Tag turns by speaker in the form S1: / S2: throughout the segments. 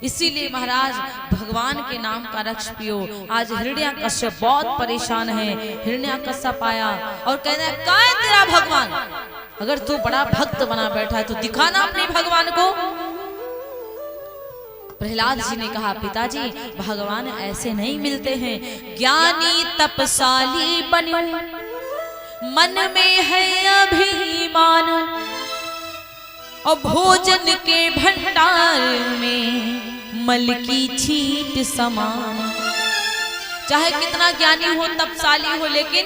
S1: इसीलिए महाराज भगवान के नाम का रक्ष पियो। आज हिरण्याकश्यप बहुत परेशान है। हिरण्याकश्यप आया और कहना है कहाँ है तेरा भगवान? अगर तू बड़ा भक्त बना बैठा है तो दिखाना अपने भगवान को। प्रहलाद जी ने कहा पिताजी भगवान ऐसे नहीं मिलते हैं। ज्ञानी तपशाली बनो मन में है अभिमान और भोजन के भंडार में मल की छींट समान। चाहे कितना ज्ञानी हो तपशाली हो लेकिन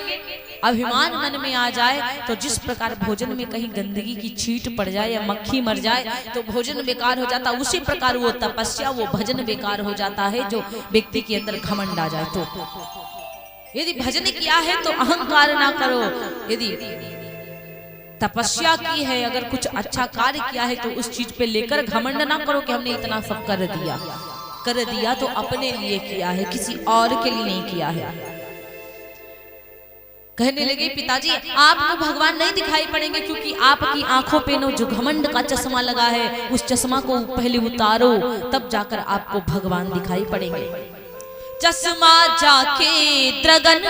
S1: अभिमान मन में आ जाए तो जिस प्रकार भोजन में कहीं गंदगी की छींट पड़ जाए या मक्खी मर जाए तो भोजन बेकार हो जाता, उसी प्रकार वो तपस्या वो भजन बेकार हो जाता है जो व्यक्ति के अंदर घमंड आ जाए। तो यदि भजन किया है तो अहंकार ना करो। यदि तपस्या की है, अगर कुछ अच्छा कार्य किया है तो उस चीज पे लेकर घमंड ना करो कि हमने इतना सब कर दिया तो अपने लिए किया है, किसी और के लिए नहीं किया है। कहने लगे पिताजी आपको भगवान नहीं दिखाई पड़ेंगे क्योंकि आपकी आंखों पे नो जो घमंड का चश्मा लगा है उस चश्मा को पहले उतारो तब जाकर आपको भगवान दिखाई पड़ेंगे। चश्मा जाके द्रगन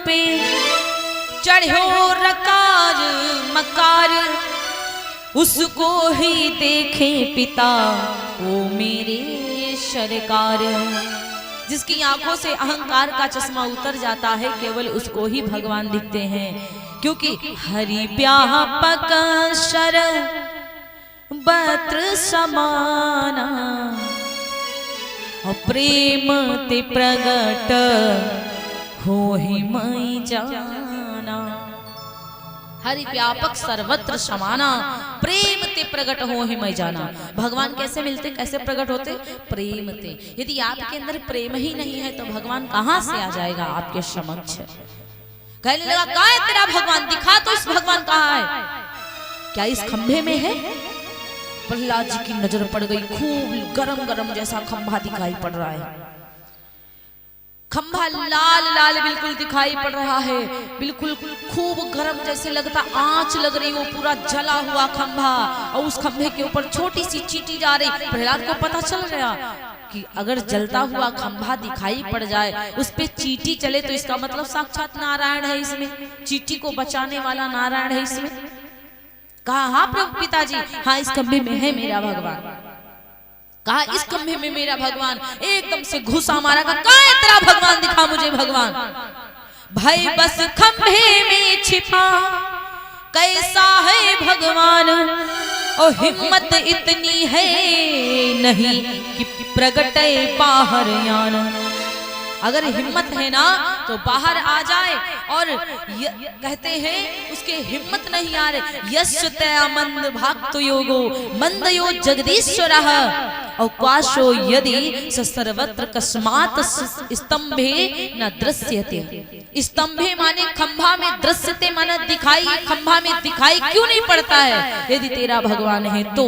S1: पे चढ़ो रकार मकार उसको ही देखे पिता वो मेरे सरकार। जिसकी आंखों से अहंकार का चश्मा उतर जाता है केवल उसको ही भगवान दिखते हैं। क्योंकि हरि व्यापक शर बत्र समाना और प्रेम ते प्रगट हो ही मई जाना। हरि व्यापक सर्वत्र समाना प्रेम ते प्रगट हो ही मैं जाना। भगवान कैसे मिलते कैसे प्रकट होते? प्रेम ते। यदि आपके अंदर प्रेम ही नहीं है तो भगवान कहां से आ जाएगा आपके समक्ष? कहने लगा कहाँ है तेरा भगवान? दिखा तो इस भगवान कहाँ है? क्या इस खंभे में है? प्रहलाद जी की नजर पड़ गई, खूब गरम गरम जैसा खंभा दिखाई पड़ रहा है। खंभा लाल लाल बिल्कुल दिखाई पड़ रहा है, बिल्कुल खूब गरम जैसे लगता आंच लग रही, वो पूरा जला हुआ खंभा और उस खंभे के ऊपर छोटी सी चींटी जा रही। प्रहलाद को पता चल गया कि अगर जलता हुआ खंभा दिखाई पड़ जाए उस पे चींटी चले तो इसका मतलब साक्षात नारायण है इसमें, चींटी को बचाने वाला नारायण है इसमें। कहा हाँ प्रभु पिताजी, हाँ इस खंभे में है मेरा भगवान। कहा इस खंभे में मेरा भगवान। एकदम से घुसा मारा, कहा है तेरा भगवान? दिखा मुझे भगवान। भाई बस खंभे में छिपा कैसा है भगवान और हिम्मत इतनी है नहीं कि प्रगटे बाहर यान। अगर हिम्मत है ना तो बाहर आ जाए। और कहते हैं उसके हिम्मत नहीं आ रहे। यश तया मंद भक्त योगो मंदयो जगदीश्वरः और क्वाशो यदि सर्वत्र कस्मात स्तंभे न दृश्यते। स्तंभे माने खंभा में, दृश्यते माने दिखाई, खंभा में दिखाई क्यों नहीं पड़ता है? यदि तेरा भगवान है तो,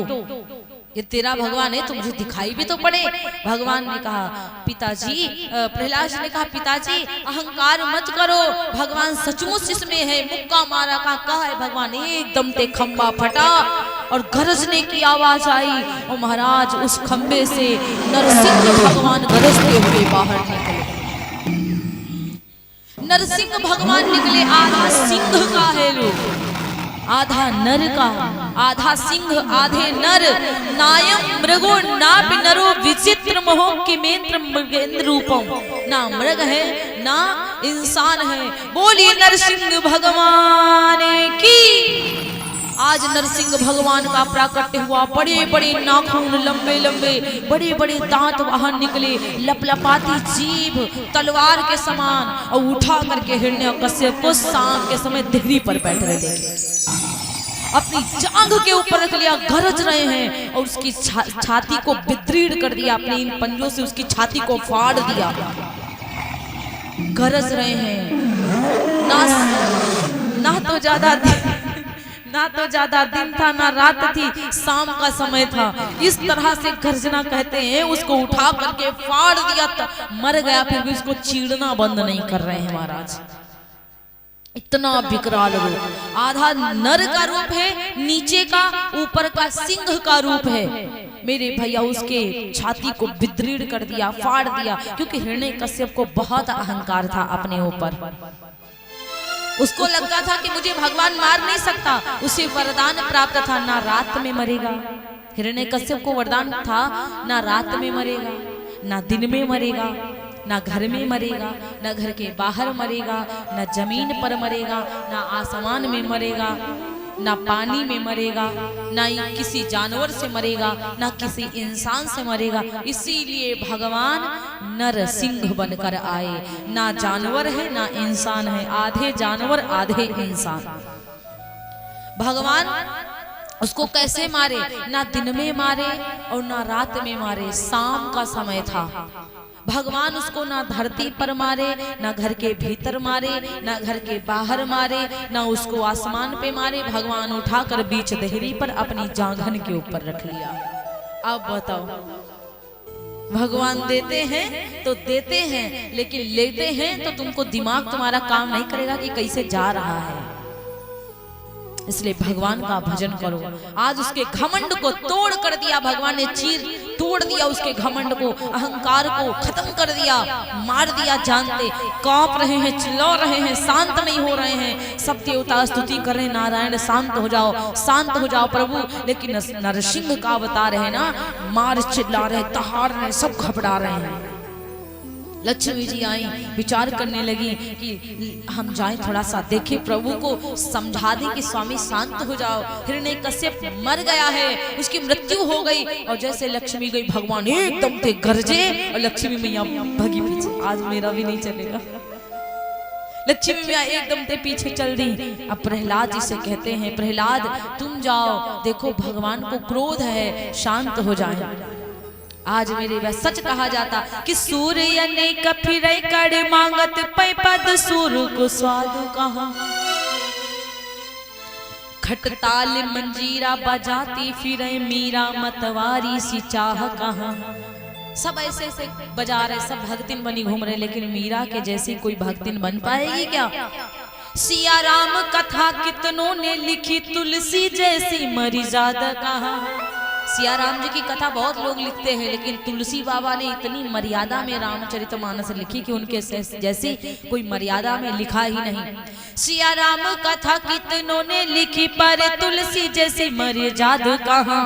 S1: ये तेरा भगवान है तो मुझे दिखाई भी तो पड़े। भगवान ने कहा पिताजी, प्रहलाद ने कहा पिताजी अहंकार मत करो, भगवान सचमुच इसमें है। मुक्का मारा, कहा है भगवान। एकदम ते खंभा फटा और गरजने की आवाज आई और महाराज उस खंभे से नरसिंह भगवान गरजते हुए बाहर निकले। नरसिंह भगवान निकले। आधा सिंह का है रूप, आधा नर का, आधा सिंह आधे नर। नायम मृगो नाप नरो विचित्र मोह किमेंद्र मृगेंद्र रूपम। ना मृग है ना इंसान है। बोलिए नरसिंह भगवान की। आज नरसिंह भगवान का प्राकट्य हुआ। बड़े बड़े नाखून, लंबे लंबे बड़े बड़े दांत बाहर निकले, लपलपाती जीभ तलवार के समान, और उठा करके हिरण्याकश्यप को शाम के समय देहरी पर बैठ रहे थे। अपनी जांघ के ऊपर रख लिया, गरज रहे हैं और उसकी छाती को विदृढ़ कर दिया। अपने इन पंजों से उसकी छाती को फाड़ दिया। गरज रहे हैं। ना तो ज्यादा दिन था ना रात थी, शाम का समय था। इस तरह से गर्जना कहते हैं। उसको उठा करके फाड़ दिया, मर गया, फिर भी उसको चीरना बंद नहीं कर रहे हैं महाराज। इतना विकराल रूप। आधा नर का रूप है नीचे का, ऊपर का सिंह का रूप है। मेरे भैया उसके छाती को विदृढ़ कर दिया, फाड़ दिया, क्योंकि हिरण्यकश्यप को बहुत अहंकार था अपने ऊपर। उसको लगता था कि मुझे भगवान मार नहीं सकता। उसे वरदान प्राप्त था, ना रात में मरेगा। हिरण्यकश्यप को वरदान था, ना रात में मरेगा, ना दिन में मरेगा, ना घर में मरेगा, ना घर के बाहर मरेगा, ना जमीन पर मरेगा, ना आसमान में मरेगा, ना पानी में मरेगा, ना ही किसी जानवर से मरेगा, ना किसी इंसान से मरेगा। इसीलिए भगवान नरसिंह बनकर आए। ना जानवर है ना इंसान है, आधे जानवर आधे इंसान। भगवान उसको कैसे मारे? ना दिन में मारे और ना रात में मारे। शाम का समय था। भगवान उसको ना धरती पर मारे, ना घर के भीतर मारे, ना घर के बाहर मारे, ना उसको आसमान पे मारे। भगवान उठाकर बीच देहरी पर अपनी जांघन के ऊपर रख लिया। अब बताओ, भगवान देते हैं तो देते हैं, लेकिन लेते हैं तो तुमको दिमाग तुम्हारा काम नहीं करेगा कि कैसे जा रहा है। इसलिए भगवान का भजन करो। आज उसके घमंड को तोड़ कर दिया भगवान ने, चीर तोड़ दिया उसके घमंड को, अहंकार को खत्म कर दिया, मार दिया। जानते कांप रहे हैं, चिल्ला रहे हैं, शांत नहीं हो रहे हैं। सब देवता स्तुति कर रहे हैं, नारायण शांत हो जाओ, शांत हो जाओ प्रभु। लेकिन नरसिंह का अवतार है ना, मार चिल्ला रहे, तहार रहे, सब घबरा रहे हैं। लक्ष्मी जी आई, विचार करने लगी कि हम जाएं, थोड़ा सा देखें, प्रभु को समझा दें कि स्वामी शांत हो जाओ। हिरण्यकश्यप मर गया है, उसकी मृत्यु हो गई। और जैसे लक्ष्मी गई, भगवान एकदम से गरजे और लक्ष्मी मैया भगी पीछे। आज मेरा भी नहीं चलेगा। लक्ष्मी मैया एकदम से पीछे चल दी। अब प्रहलाद जी से कहते हैं, प्रहलाद तुम जाओ, देखो भगवान को क्रोध है, शांत हो जाए। आज मेरे वह सच कहा जाता कि सूर्य ने कफिर कड़ मांगत पै पद सूर को स्वादु कहा। खटताल मंजीरा बजाती फिरे मीरा मतवारी सी चाह कहा। सब ऐसे ऐसे बजा रहे, सब भक्तिन बनी घूम रहे, लेकिन मीरा के जैसी कोई भक्तिन बन पाएगी क्या? सिया राम कथा कितनों ने लिखी, तुलसी जैसी मर्यादा कहा। सिया राम जी की कथा बहुत लोग लिखते हैं, लेकिन तुलसी बाबा ने इतनी मर्यादा में रामचरितमानस लिखी कि उनके जैसी कोई मर्यादा में लिखा ही नहीं। सिया राम कथा कितनों ने लिखी, पर तुलसी जैसी मर्यादा कहाँ।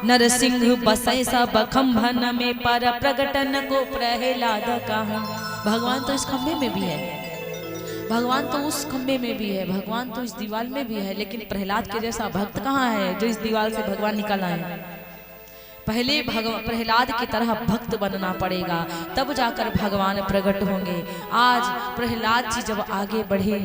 S1: नरसिंह बसे सब खंभन में, पर प्रगटन को प्रहलाद कहाँ। भगवान तो इस खंभे में भी है, भगवान तो उस खंभे में भी है, भगवान तो इस दीवार में भी है, लेकिन प्रहलाद के जैसा भक्त कहाँ है जो इस दीवार से भगवान निकल आए। पहले प्रहलाद की तरह भक्त बनना पड़ेगा, तब जाकर भगवान प्रकट होंगे। आज प्रहलाद जी जब आगे बढ़े,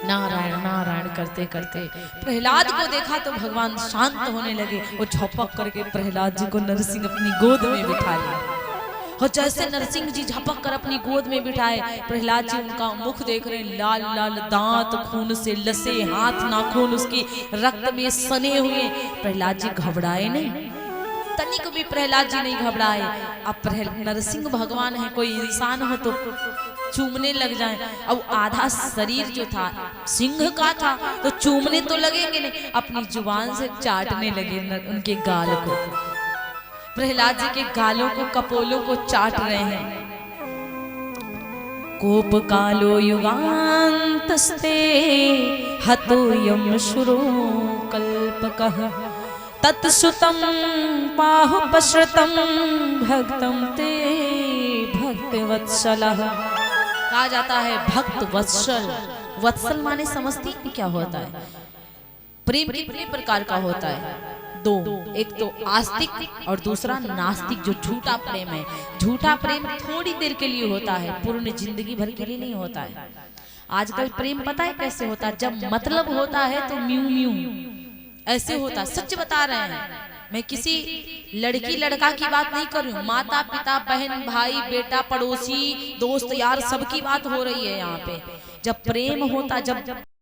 S1: नारायण नारायण करते करते प्रहलाद को देखा तो भगवान शांत होने लगे। वो झपक करके प्रहलाद जी को नरसिंह अपनी गोद में बिठा लिया। और जैसे नरसिंह जी झपक कर अपनी गोद में बिठाए, प्रहलाद जी उनका मुख देख रहे, लाल लाल दांत खून से लसे, हाथ नाखून उसकी रक्त में सने हुए। प्रहलाद जी घबराए नहीं, तनिक भी प्रहलाद जी नहीं घबराए। अब नरसिंह भगवान है, कोई इंसान हो तो चूमने लग जाए। अब आधा शरीर जो था सिंह का था, तो चूमने तो लगेंगे नहीं, अपनी जुबान से चाटने लगे उनके गाल को। प्रहलाद जी के गालों को, कपोलों को चाट रहे हैं। कोप कालो युगांतस्ते हतो यम शुरो कल्पकः, तत्सुतम पाहुपश्रुतम भक्तम ते भक्त वत्सलः। कहा जाता है भक्त वत्सल। वत्सल माने समझती है क्या होता है? प्रेम कितने प्रकार का होता है? दो, एक तो आस्तिक और दूसरा नास्तिक, जो झूठा प्रेम है। झूठा प्रेम थोड़ी देर के लिए होता है, पूर्ण जिंदगी भर के लिए नहीं होता है। आजकल प्रेम पता है कैसे होता है? जब मतलब होता है तो म्यू म्यू ऐसे होता है। सच बता रहे हैं, मैं किसी लड़की लड़का की बात नहीं कर रही हूँ, माता पिता बहन भाई बेटा पड़ोसी दोस्त यार सबकी बात हो रही है यहाँ पे। जब प्रेम होता, जब